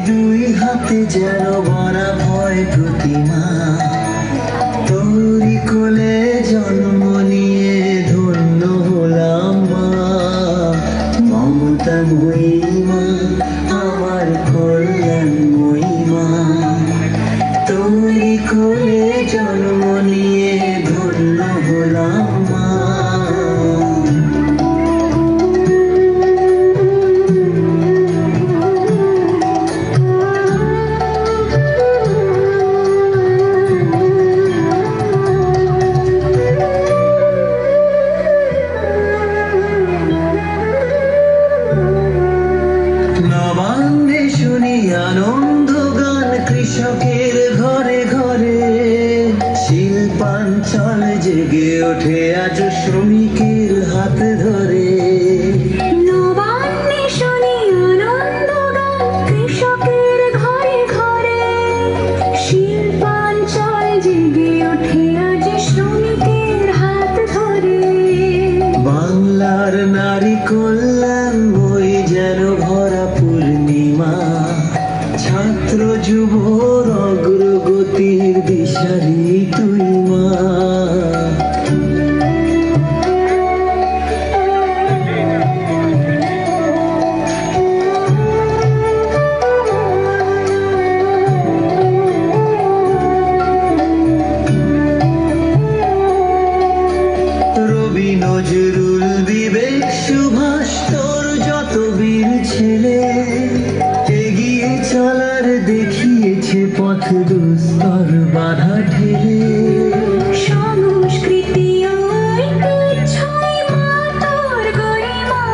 দুই হাতে যেন ভরা ভয় প্রতিমা, তোরি কোলে জন্ম নিয়ে ধন্য হলাম মা। মমতাময়ী মা, আমার কল্যাণময়ী মা, তোরি কোলে জন্ম নিয়ে ধন্য হলাম মা। নবান্নে শুনি আনন্দ গান কৃষকের ঘরে ঘরে, শিল্পাঞ্চল জেগে ওঠে আজ শ্রমিকের হাত ধরে। নবান্নে শুনি আনন্দ গান কৃষকের ঘরে ঘরে, শিল্পাঞ্চল জেগে ওঠে আজ শ্রমিকের হাত ধরে। বাংলার নারী কল্যাণ বই যেন ভরা পূর্ণিমা, ছাত্র যুবর অগ্রগতির দিশারি তুই মা। রবি নজরুল বিবেক সুভাষ তোর যত বীর ছেলে, এগিয়ে চলার দেখিয়েছে পথ দুস্তর বাধা ঠেলে। সংস্কৃতি ঐতিহ্যই মা তোর গরিমা,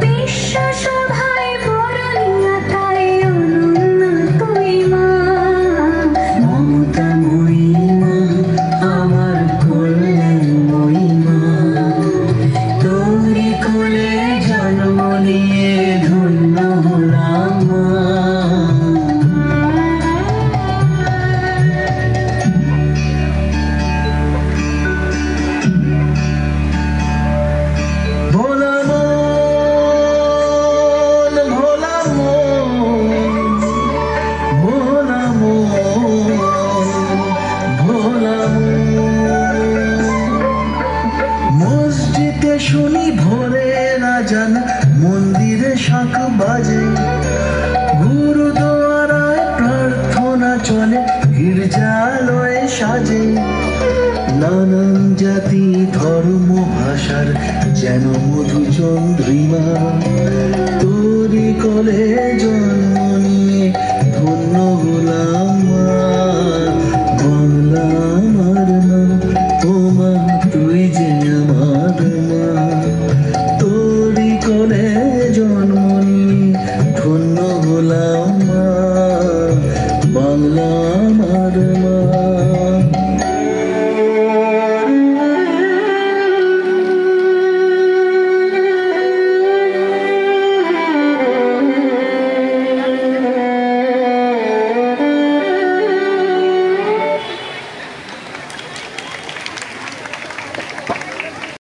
বিশ্ব সভায় বরণীয়তায় অনুন্নতই মা। মমতাময়ী মা, আমার কল্যাণময়ী মা, তোরি কোলে জন্ম নিয়ে ধন্য হলাম মা। ভোলা মন, ভোলা মন, ভোলা মন, ভোলা মন। মসজিদে শুনি ভোরে না জান, মন্দিরে শাঁখ বাজে, গুরুদুয়ারায় প্রার্থনা চলে, গির্জালয়ে সাজে। নানান জাতি ধর্ম ভাষার যেন মধুচন্দ্রিমা, তোরি কোলে জন্ম নিয়ে ধন্য হলাম।